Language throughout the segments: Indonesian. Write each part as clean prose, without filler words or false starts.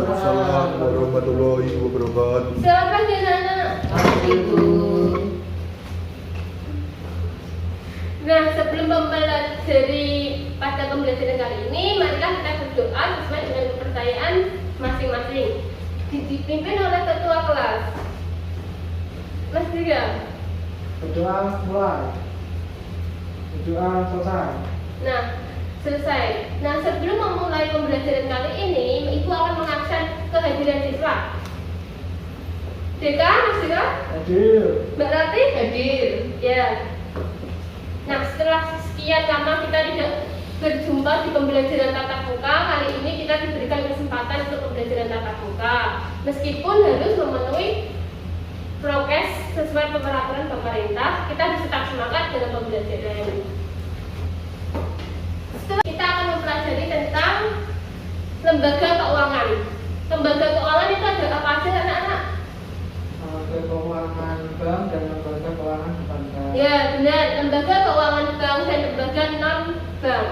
Assalamualaikum warahmatullahi wabarakatuh. Selamat pagi anak-anak. Ibu. Nah, sebelum mempelajari pada pembelajaran kali ini, marilah kita berdoa sesuai dengan kepercayaan masing-masing. Dipimpin oleh ketua kelas. Mas Diga. Berdoa mulai. Berdoa selesai. Nah, selesai. Nah, sebelum memulai pembelajaran kali ini, Ibu akan mengabsen kehadiran siswa. Deka, Mas Deka? Hadir. Mbak Rati? Hadir. Ya. Nah, setelah sekian lama kita tidak berjumpa di pembelajaran tatap muka, kali ini kita diberikan kesempatan untuk pembelajaran tatap muka. Meskipun harus memenuhi prokes sesuai peraturan pemerintah, kita tetap semangat dalam pembelajaran. Setelah kita akan mempelajari tentang lembaga keuangan. Lembaga keuangan itu ada apa aja anak-anak? Lembaga keuangan bank dan lembaga keuangan bukan bank. Ya benar, lembaga keuangan bank dan lembaga non bank.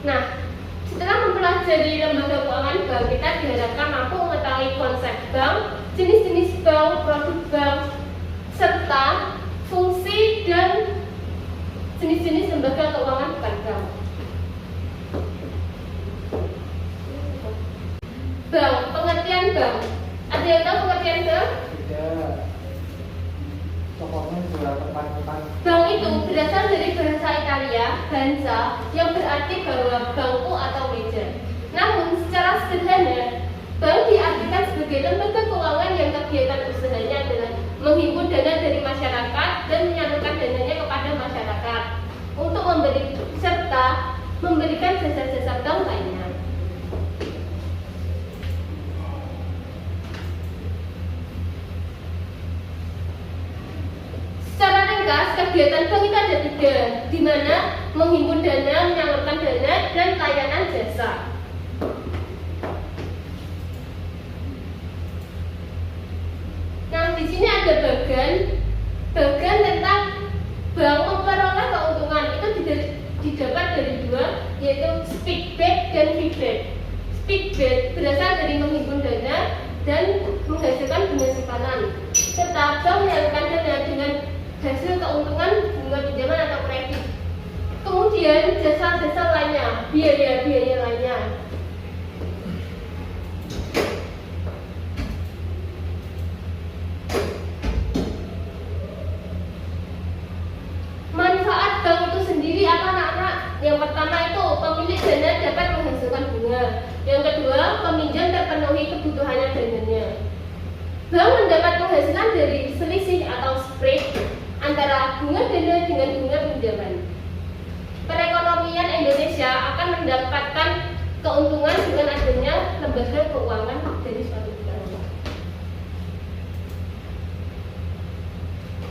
Nah, setelah mempelajari lembaga keuangan bank, kita diharapkan mampu mengetahui konsep bank, jenis-jenis bank, produk bank, serta fungsi dan jenis-jenis lembaga keuangan bukan bank. Bank, pengertian bank. Ada yang tahu pengertian bank? Tidak. Pokoknya juga tempat-tempat. Bank itu berasal dari bahasa Italia, banca, yang berarti bahwa bangku atau meja. Namun, secara sederhana, bank diartikan sebagai lembaga keuangan yang kegiatan usahanya adalah menghimpun dana dari masyarakat dan menyalurkan dananya kepada masyarakat untuk memberi serta memberikan jasa-jasa bank lainnya. Secara ringkas, kegiatan bank itu ada 3, di mana menghimpun dana, menyalurkan dana, dan layanan jasa. Nah, di sini ada bagian tentang bank memperoleh keuntungan itu didapat dari 2, yaitu speed back dan feedback. Speed back berasal dari menghimpun dana dan menghasilkan bunga simpanan, serta bank menyalurkan dana dengan hasil keuntungan bunga pinjaman atau kredit. Kemudian jasa-jasa lainnya, biaya-biaya lainnya. Manfaat bank itu sendiri apa anak-anak? Yang pertama itu pemilik dana dapat menghasilkan bunga. Yang kedua, peminjam terpenuhi kebutuhannya dananya. Bank mendapat penghasilan dari selisih atau spread antara bunga dana dengan bunga pinjaman. Perekonomian Indonesia akan mendapatkan keuntungan dengan adanya lembaga keuangan dari suatu bank.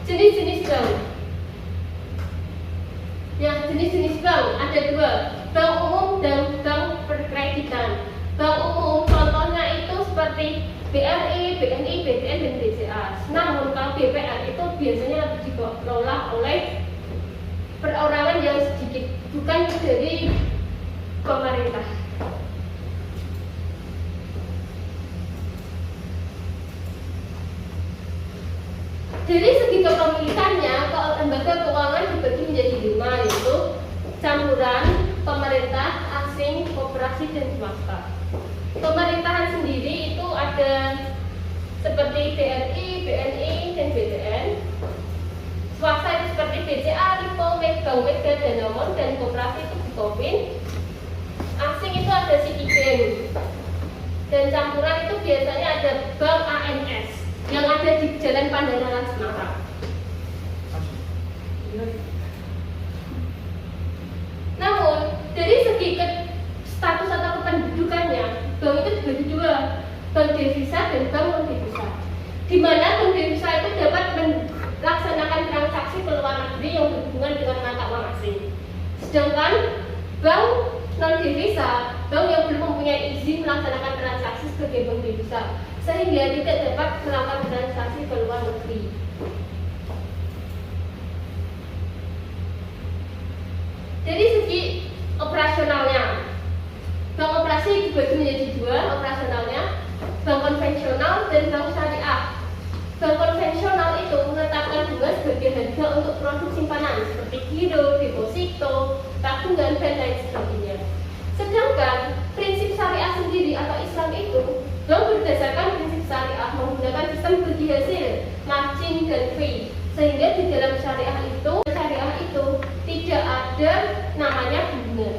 Jenis-jenis bank. Ya, jenis-jenis bank ada 2, bank umum dan bank perkreditan. Bank umum contohnya itu seperti BRI, BNI, BTN, dan BCA. Namun kalau BPR itu biasanya dikelola oleh perorangan yang sedikit, bukan dari pemerintah. Dari segi kepemilikannya, lembaga keuangan dibagi menjadi 5, yaitu campuran, pemerintah, asing, koperasi, dan swasta. Pemerintahan sendiri itu ada seperti BRI, BNI, dan BTN. Swasta itu seperti BCA, Lipo, Bank Mega, Danamon, dan koperasi itu Bukopin. Asing itu ada Citibank. Dan campuran itu biasanya ada bank ANS yang ada di Jalan Pandanaran Semarang. Namun dari segi status atau kependudukannya, bank itu dibagi dua, bank devisa dan bank non devisa. Di mana bank devisa itu dapat melaksanakan transaksi ke luar negeri yang berhubungan dengan mata uang asing. Sedangkan bank non devisa, bank yang belum mempunyai izin melaksanakan transaksi sebagai bank devisa, sehingga tidak dapat melakukan transaksi ke luar negeri. Dari segi operasionalnya, bank operasi dibagi menjadi dua operasionalnya, bank konvensional dan bank syariah. Bank konvensional itu menetapkan bunga sebagai harga untuk produk simpanan seperti giro, deposito, tabungan, dan lain sebagainya. Sedangkan prinsip syariah sendiri atau Islam itu, bank berdasarkan prinsip syariah menggunakan sistem bagi hasil, margin, dan fee. Sehingga di dalam syariah itu tidak ada namanya bunga.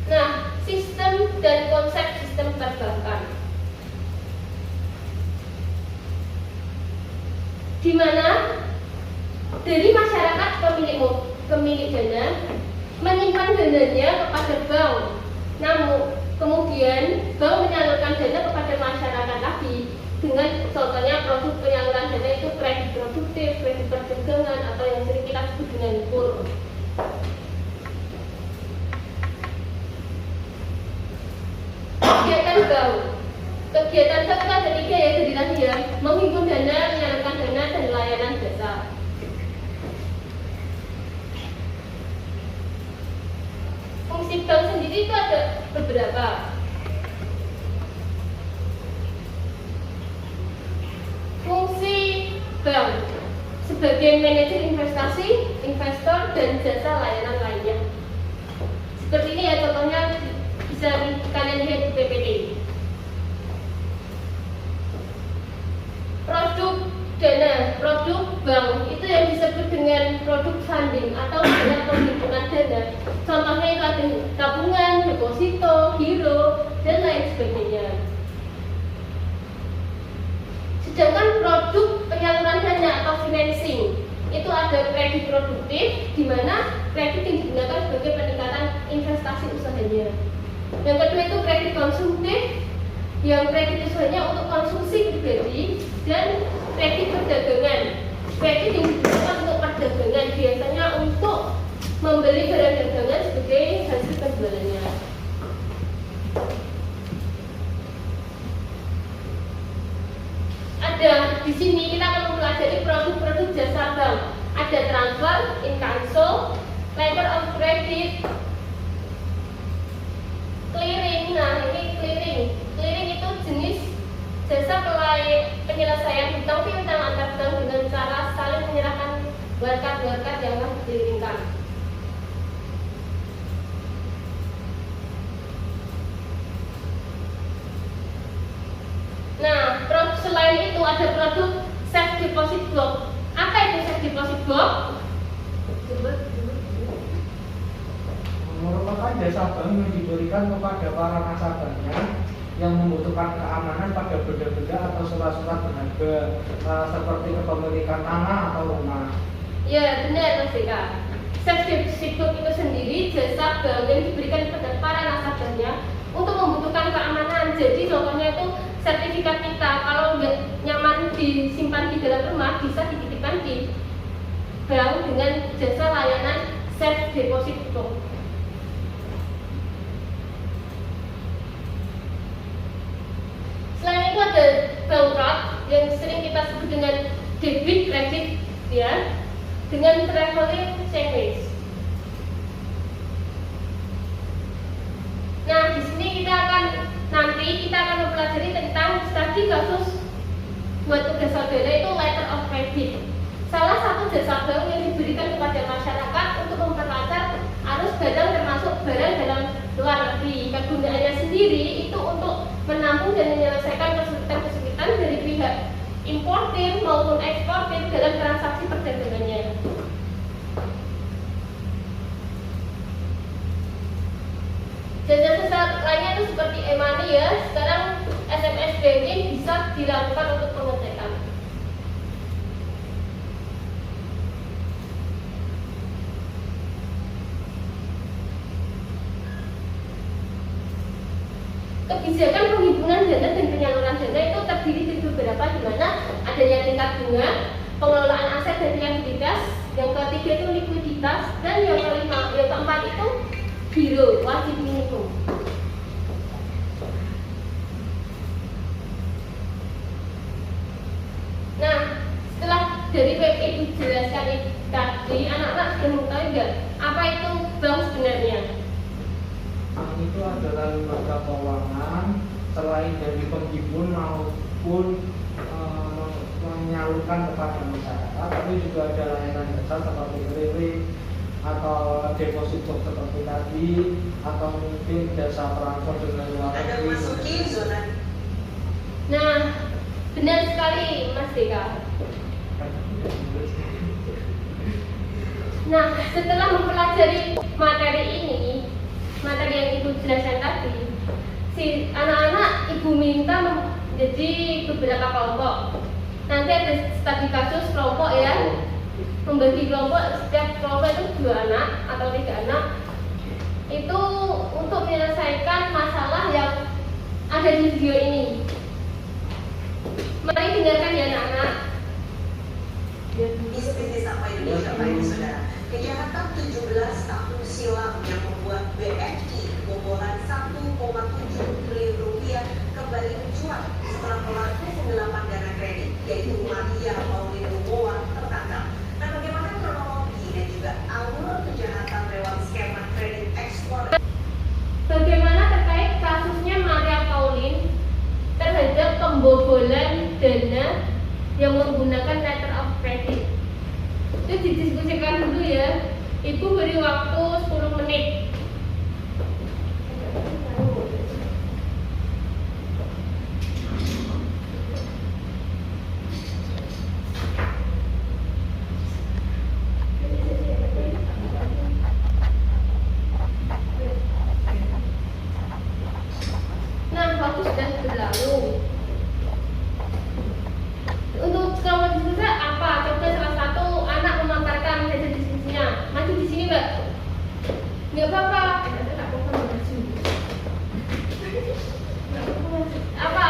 Nah, sistem dan konsep sistem perbankan, di mana dari masyarakat pemilik dana menyimpan dananya kepada bank. Namun kemudian bank menyalurkan dana kepada masyarakat lagi dengan contohnya produk penyaluran dana itu kredit produktif, kredit perdagangan, atau yang sering kita sebut dengan KUR. Kegiatan bank itu ada tiga, ya, tadi tadi ya, menghimpun dana, menyalurkan dana, dan layanan jasa. Fungsi bank sendiri itu ada beberapa. Fungsi bank sebagai manajer investasi, investor, dan jasa layanan lainnya. Seperti ini ya, contohnya bisa kalian lihat di PPT. Produk dana, produk bank itu yang disebut dengan produk funding atau dana penghimpunan dana. Contohnya itu ada tabungan, deposito, giro, dan lain sebagainya. Sedangkan produk penyaluran dana atau financing itu ada kredit produktif, di mana kredit yang digunakan sebagai peningkatan investasi usahanya. Yang kedua itu kredit konsumtif, yang kredit usahanya untuk konsumsi pribadi, dan kredit perdagangan. Kredit yang digunakan untuk perdagangan biasanya untuk membeli barang dagangan sebagai hasil penjualannya. Ada di sini kita akan mempelajari produk-produk jasa bank. Ada transfer, incasso, letter of credit, clearing. Nah, ini clearing. Clearing itu jenis jasa penyelesaian hutang piutang antar bank dengan cara saling menyerahkan warkat yang telah diclearingkan. Nah, selain itu ada produk safe deposit box. Apa itu safe deposit box? Merupakan jasa bank yang diberikan kepada para nasabahnya yang membutuhkan keamanan pada benda-benda atau surat-surat berharga seperti kepemilikan tanah atau rumah. Ya, benar Mas Deka. Safe deposit box itu sendiri jasa bank yang diberikan kepada para nasabahnya untuk membutuhkan keamanan. Jadi contohnya itu sertifikat kita kalau nggak nyaman disimpan di dalam rumah bisa dititipkan di bank dengan jasa layanan safe deposit box. Selain itu ada bank card yang sering kita sebut dengan debit kredit, ya, dengan traveling checklist. Nah, di sini nanti kita akan mempelajari tentang studi kasus buat tugas saudara itu letter of credit. Salah satu jasa bank yang diberikan kepada masyarakat untuk memperlancar arus barang termasuk barang dalam luar negeri. Kegunaannya sendiri itu untuk menampung dan menyelesaikan kesulitan-kesulitan dari pihak importir maupun eksportir dalam transaksi perdagangannya. Jasa besar lainnya itu seperti e-money ya, sekarang SMS banking bisa dilakukan untuk pengecekan. Kebijakan penghimpunan dana dan penyaluran dana itu terdiri dari beberapa, di mana adanya tingkat bunga, pengelolaan aset dan likuiditas, yang ketiga itu likuiditas, dan yang keempat itu giro wajib minimum. Nah, setelah dari web itu jelaskan tadi, anak-anak sudah mengetahui nggak apa itu bank sebenarnya? Bank itu adalah lembaga keuangan selain dari penghimpun maupun menyalurkan kepada masyarakat, tapi juga ada layanan jasa seperti kredit atau deposito seperti tadi, atau mungkin jasa transfer dengan luar negeri. Nah, benar sekali Mas Deka. Nah, setelah mempelajari materi ini, materi yang Ibu jelaskan tadi, si anak-anak Ibu minta menjadi beberapa kelompok. Nanti ada studi kasus kelompok ya, membagi kelompok, setiap kelompok itu 2 anak atau 3 anak, itu untuk menyelesaikan masalah yang ada di video ini. Mari dengarkan ya anak-anak. Bisnis apa Indonesia baik saudara. Kejahatan 17 tahun silam yang membuat BNI kebobolan 1,7 triliun rupiah kembali mencuat setelah pelaku penggelapan dana kredit yaitu Maria Pauline Lumowa tertangkap. Nah, bagaimana kronologi dan juga alur kejahatan lewat skema kredit ekspor? Bagaimana terkait kasusnya Maria Pauline terhadap pembobolan dana yang menggunakan letter of credit? Itu didiskusikan dulu ya. Ibu beri waktu 10 menit. Nah, waktu sudah berlalu. Untuk kelompok diskusi apa? Coba salah satu anak memaparkan hasil diskusinya. Maju di sini, Mbak. Nggak apa-apa. Apa?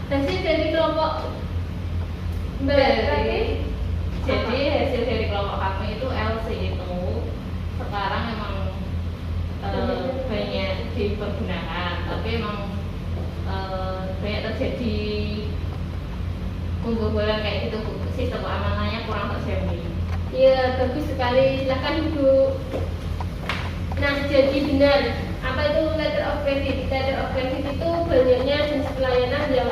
Hasil dari kelompok Mbak. Jadi hasil dari kelompok kami itu LC itu sekarang emang banyak dipergunakan, tapi emang banyak terjadi pembobolan kayak gitu, sistem keamanannya kurang terjamin. Iya, bagus sekali. Silakan Ibu. Nah, jadi benar. Apa itu letter of credit? Letter of credit itu banyaknya jenis pelayanan yang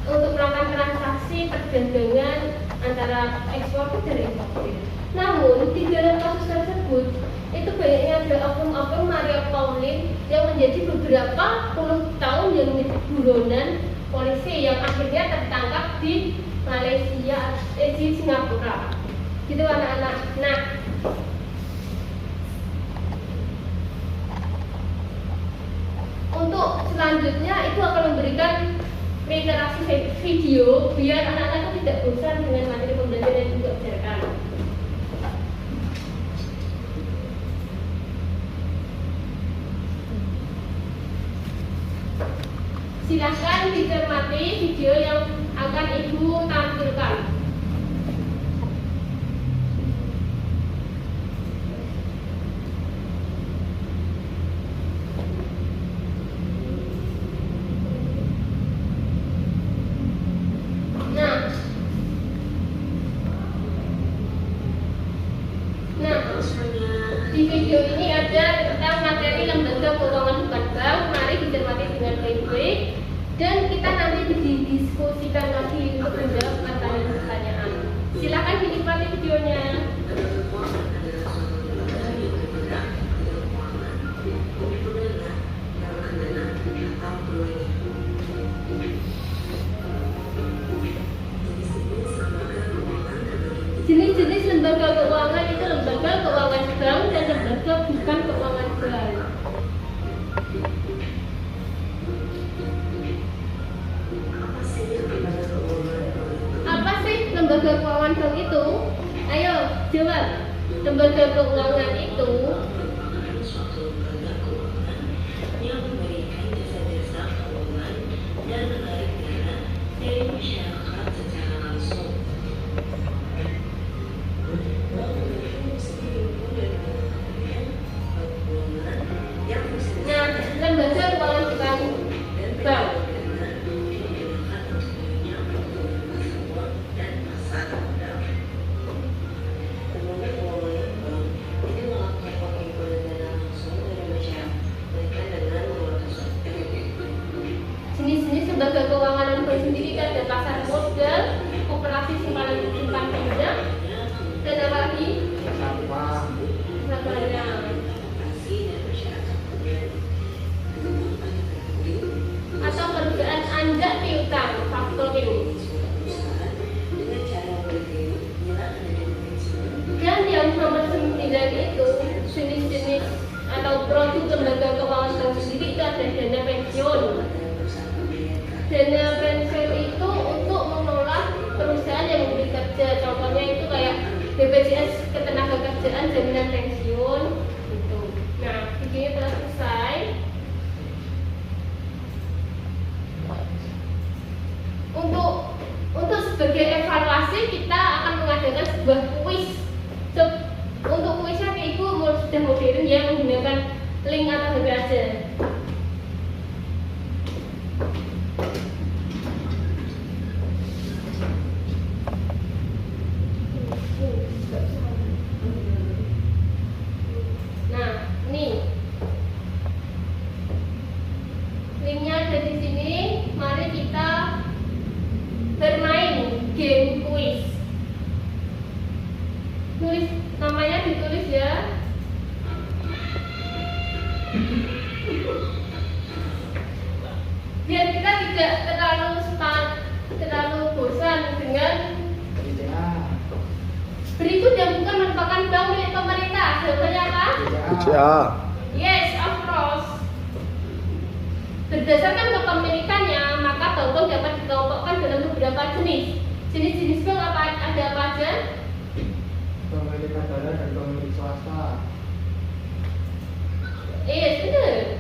untuk melakukan transaksi perdagangan antara ekspor dan importir. Namun di dalam kasus tersebut itu banyaknya ada oknum-oknum Maria Pauline yang menjadi beberapa puluh tahun yang menjadi buronan polisi yang akhirnya tertangkap di Malaysia, di Singapura. Gitu anak-anak. Nah, untuk selanjutnya itu akan memberikan literasi video biar anak-anak itu tidak bosan dengan materi pembelajaran yang juga ajarkan. Silahkan dicermati video yang akan Ibu tampilkan. Di video ini ada tentang materi lembaga keuangan bukan bank. Mari dicermati dengan baik-baik dan kita nanti didiskusikan lagi untuk menjawab pertanyaan-pertanyaan. Silakan dinikmati videonya. lembaga keuangan itu lembaga keuangan bank dan lembaga bukan keuangan bank. Apa sih lembaga keuangan bank itu? Ayo jawab. Lembaga keuangan itu suatu lembaga keuangan yang memberikan jasa-jasa keuangan dan menarik dana dari masyarakat secara langsung. Bank berfungsi mendukung dan mengembangkan keuangan yang bisa nah, lembaga keuangan bukan bank. digunakan untuk menyambut pasar uang dan pasar modal. Lembaga keuangan bank ini melakukan pengumpulan dana langsung dari masyarakat dengan mengelola suatu Jenis-jenis lembaga keuangan non bank sendiri kan ada pasar modal, koperasi simpan pinjam, dan apa lagi? Sampah. Sabana. operasi dan masyarakat modal. Atau perusahaan Anda piutang, factoring. Perusahaan dengan cara memberi penyerahan dana pensiun Dan yang nomor 9 itu jenis-jenis atau produk lembaga keuangan bank sendiri itu ada dana pensiun. Dana pensiun itu untuk mengelola perusahaan yang memberi kerja. Contohnya itu kayak BPJS Ketenagakerjaan, jaminan pensiun gitu. Nah, videonya telah selesai. Untuk sebagai evaluasi kita akan mengadakan sebuah kuis. Untuk kuisnya Ibu sudah modern ya, menggunakan link atau HP aja. Nah, nih linknya ada di sini. Mari kita bermain game kuis. Tulis namanya, ditulis ya. Biar kita tidak terlalu bosan dengan BCA. berikut yang bukan merupakan bank milik pemerintah. Jawabannya apa? BCA. Yes, of course. Berdasarkan kepemilikannya, maka bank dapat dikelompokkan dalam beberapa jenis. Jenis-jenis bank ada apa aja? Pemilik negara dan pemilik swasta. Yes, benar.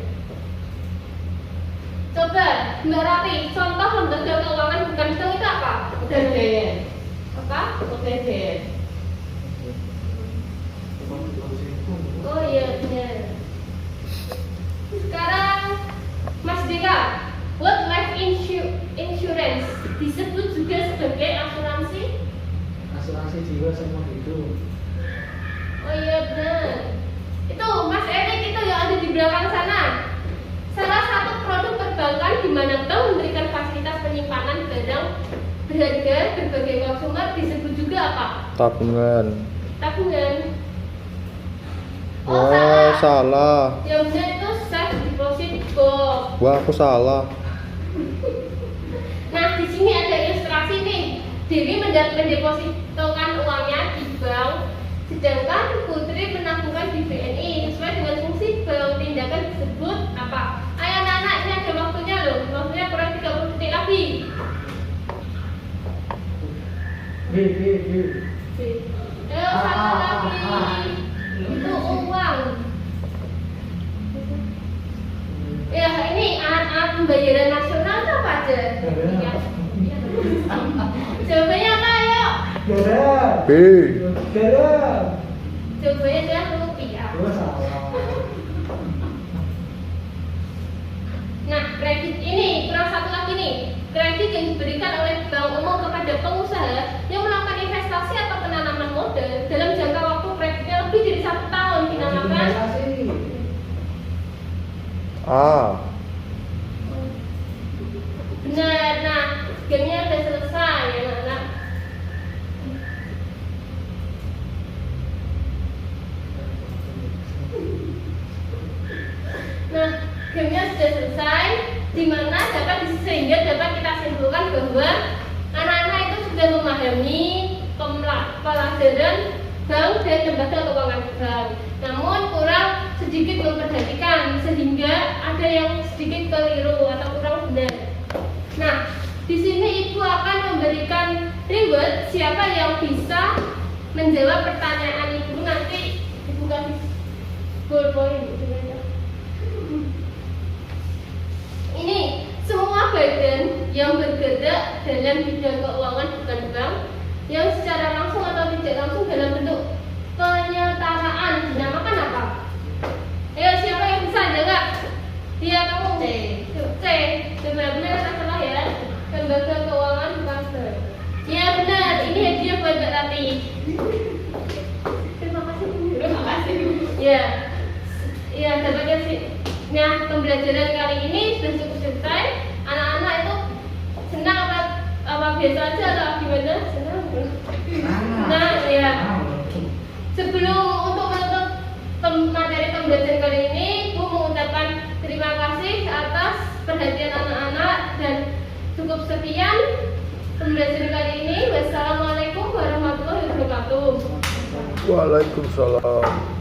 Coba, Mbak Rati, contoh lembaga keuangan bukan bank itu apa? OTBN. Apa? OTBN. Oh iya, benar. Sekarang, Mas Deka, what life insurance disebut juga sebagai asuransi? Asuransi jiwa sama hidup. Oh iya benar. Itu Mas Erik itu yang ada di belakang sana. Salah satu produk perbankan di mana bank memberikan fasilitas penyimpanan barang berharga berbagai konsumer disebut juga apa? Tabungan. Tabungan. Wah, salah. Yang benar itu safe deposit box. Wah, aku salah. Nah di sini ada ilustrasi nih. Dewi mendepositokan uangnya di bank, sedangkan Putri menabungkan di BNI sesuai dengan fungsi bank. Tindakan tersebut apa? Ayo anak-anak, ini ada waktunya loh. Waktunya kurang 30 detik lagi. B. Ayo satu lagi. Itu uang. Ya ini alat-alat pembayaran nasional itu apa aja? Ya. Jawabannya apa ayo? Garam. B. Garam. Jawabannya adalah rupiah. Gua salah. Nah, kredit ini kurang satu lagi nih. Kredit yang diberikan oleh bank umum kepada pengusaha yang melakukan investasi atau penanaman modal dalam jangka waktu kreditnya lebih dari 1 tahun dinamakan Investasi. A. benar. Nah, gamenya udah selesai ya anak-anak. Nah, gamenya sudah selesai, sehingga dapat kita simpulkan bahwa anak-anak itu sudah memahami pelajaran bank dan lembaga keuangan bank. Namun kurang sedikit memperhatikan sehingga ada yang sedikit keliru atau kurang benar. Nah, di sini Ibu akan memberikan reward siapa yang bisa menjawab pertanyaan Ibu. Nanti Ibu kasih ballpoint. Ini semua badan yang bergerak dalam bidang keuangan bukan bank yang secara langsung atau tidak langsung dalam bentuk penyetaraan dinamakan apa? Ayo siapa yang bisa jawab? Dia kamu. C. Benar-benar atau salah ya? Lembaga keuangan bukan bank. Ya benar. Ini hadiah buat Mbak Tati. Terima kasih. Terima kasih. Ya. Ya dapatnya sih. Nah, pembelajaran kali ini sudah cukup selesai. Anak-anak itu senang apa biasa aja atau gimana? Senang. Nah, ya. Sebelum untuk menutup materi pembelajaran kali ini, Bu mengucapkan terima kasih atas perhatian anak-anak dan cukup sekian pembelajaran kali ini. Wassalamualaikum warahmatullahi wabarakatuh. Waalaikumsalam.